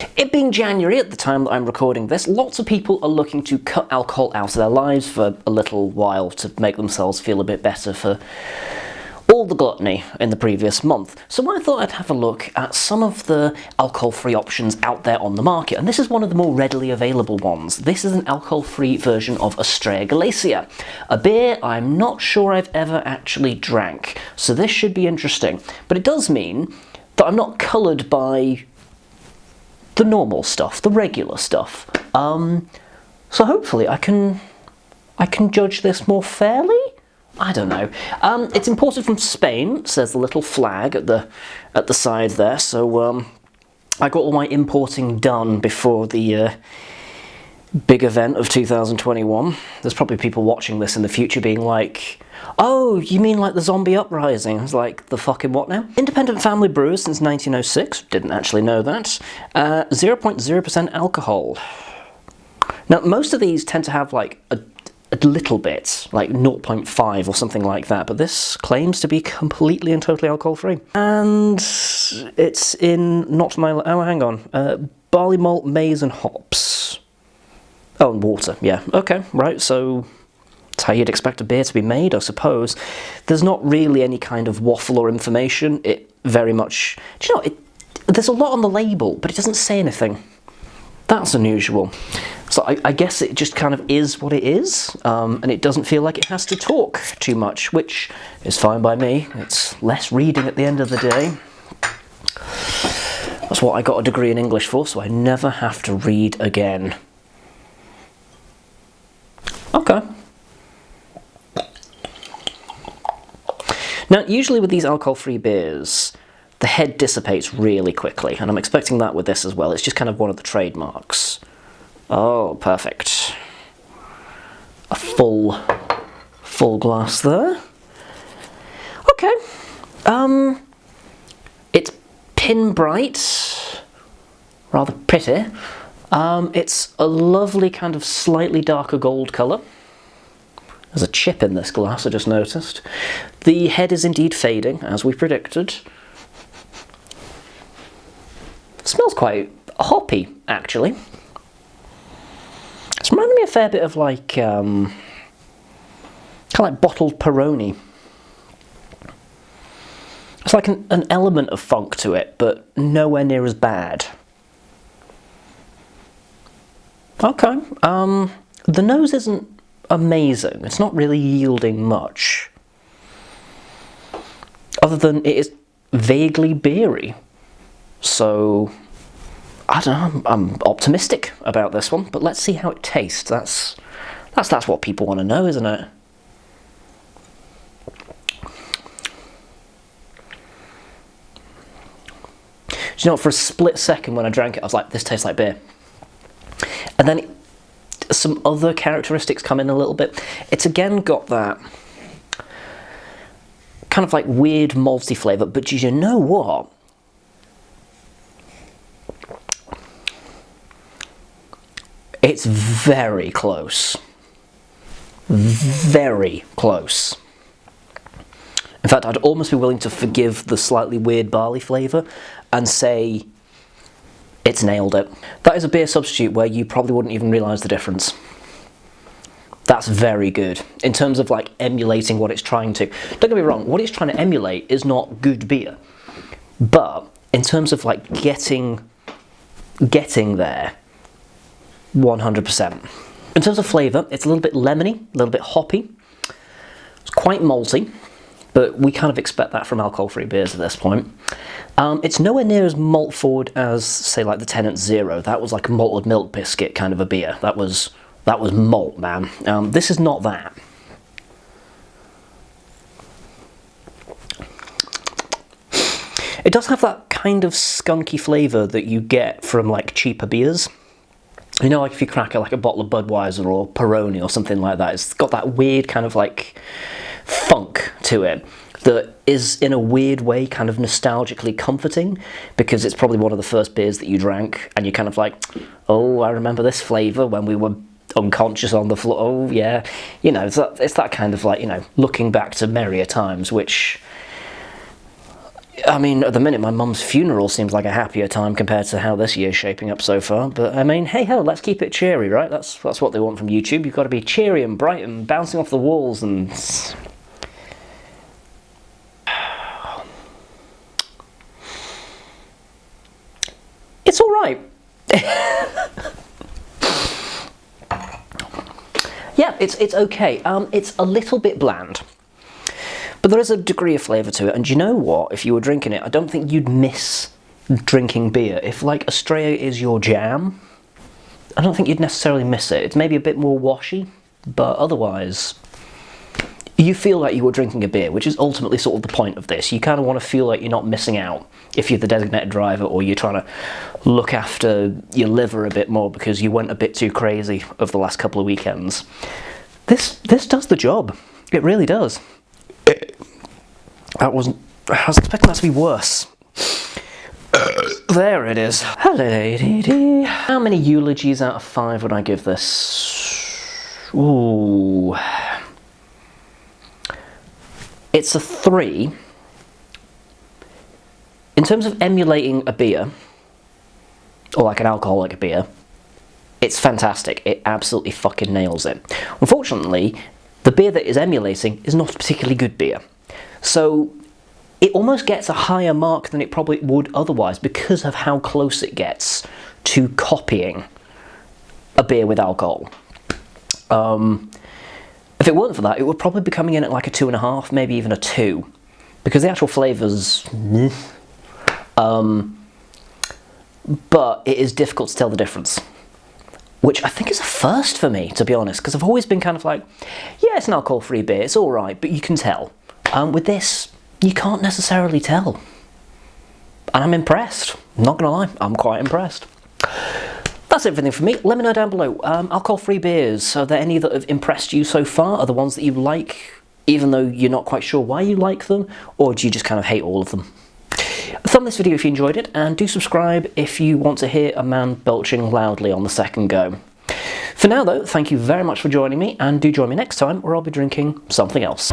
It being January at the time that I'm recording this, lots of people are looking to cut alcohol out of their lives for a little while to make themselves feel a bit better for all the gluttony in the previous month. So I thought I'd have a look at some of the alcohol-free options out there on the market, and this is one of the more readily available ones. This is an alcohol-free version of Estrella Galicia, a beer I'm not sure I've ever actually drank, so this should be interesting. But it does mean that I'm not coloured by the normal stuff, the regular stuff. So hopefully I can judge this more fairly? I don't know. It's imported from Spain, says the little flag at the side there, so I got all my importing done before the big event of 2021. There's probably people watching this in the future being like, oh, you mean like the zombie uprising? It's like, the fucking what now? Independent family brewers since 1906, didn't actually know that. 0.0% alcohol. Now, most of these tend to have like a little bit, like 0.5 or something like that, but this claims to be completely and totally alcohol-free. And it's in oh, hang on, barley malt, maize and hops. Oh, and water, yeah. Okay, right, so that's how you'd expect a beer to be made, I suppose. There's not really any kind of waffle or information. It very much... Do you know, there's a lot on the label, but it doesn't say anything. That's unusual. So I guess it just kind of is what it is, and it doesn't feel like it has to talk too much, which is fine by me. It's less reading at the end of the day. That's what I got a degree in English for, so I never have to read again. Okay. Now, usually with these alcohol-free beers, the head dissipates really quickly, and I'm expecting that with this as well. It's just kind of one of the trademarks. Oh, perfect. A full glass there. Okay. It's pin bright, rather pretty. It's a lovely kind of slightly darker gold colour. There's a chip in this glass, I just noticed. The head is indeed fading, as we predicted. It smells quite hoppy, actually. It's reminding me a fair bit of like, kind of like bottled Peroni. It's like an element of funk to it, but nowhere near as bad. Okay, the nose isn't amazing. It's not really yielding much. Other than it is vaguely beery. So, I don't know, I'm optimistic about this one, but let's see how it tastes. That's what people want to know, isn't it? Do you know what, for a split second when I drank it, I was like, this tastes like beer. And then some other characteristics come in a little bit. It's again got that kind of like weird malty flavour, but do you know what? It's very close. Very close. In fact, I'd almost be willing to forgive the slightly weird barley flavour and say it's nailed it. That is a beer substitute where you probably wouldn't even realise the difference. That's very good. In terms of like emulating what it's trying to. Don't get me wrong, what it's trying to emulate is not good beer. But in terms of like getting there, 100%. In terms of flavour, it's a little bit lemony, a little bit hoppy. It's quite malty, but we kind of expect that from alcohol-free beers at this point. It's nowhere near as malt forward as, say, like the Tennant Zero. That was like a malted milk biscuit kind of a beer. That was malt, man. This is not that. It does have that kind of skunky flavour that you get from like cheaper beers. You know, like if you crack like a bottle of Budweiser or Peroni or something like that, it's got that weird kind of like funk to it that is in a weird way kind of nostalgically comforting, because it's probably one of the first beers that you drank and you're kind of like, oh, I remember this flavour when we were unconscious on the floor. Oh yeah, you know, it's that kind of like, you know, looking back to merrier times, which I mean, at the minute, my mum's funeral seems like a happier time compared to how this year's shaping up so far. But I mean, hey ho, let's keep it cheery, right? That's what they want from YouTube. You've got to be cheery and bright and bouncing off the walls and... It's all right. Yeah, it's okay. It's a little bit bland. But there is a degree of flavour to it, and you know what? If you were drinking it, I don't think you'd miss drinking beer. If, like, Estrella is your jam, I don't think you'd necessarily miss it. It's maybe a bit more washy, but otherwise, you feel like you were drinking a beer, which is ultimately sort of the point of this. You kind of want to feel like you're not missing out if you're the designated driver, or you're trying to look after your liver a bit more because you went a bit too crazy over the last couple of weekends. This does the job. It really does. I was expecting that to be worse. There it is. How many eulogies out of 5 would I give this? Ooh. It's a 3. In terms of emulating a beer, or like an alcoholic beer, it's fantastic. It absolutely fucking nails it. Unfortunately, the beer that is emulating is not a particularly good beer. So it almost gets a higher mark than it probably would otherwise because of how close it gets to copying a beer with alcohol. If it weren't for that, it would probably be coming in at like a 2.5, maybe even a 2, because the actual flavours... but it is difficult to tell the difference, which I think is a first for me, to be honest, because I've always been kind of like, yeah, it's an alcohol-free beer, it's alright, but you can tell. With this, you can't necessarily tell. And I'm impressed. I'm not gonna lie, I'm quite impressed. That's everything from me. Let me know down below. Alcohol-free beers, are there any that have impressed you so far? Are the ones that you like, even though you're not quite sure why you like them? Or do you just kind of hate all of them? Thumb this video if you enjoyed it, and do subscribe if you want to hear a man belching loudly on the second go. For now though, thank you very much for joining me, and do join me next time where I'll be drinking something else.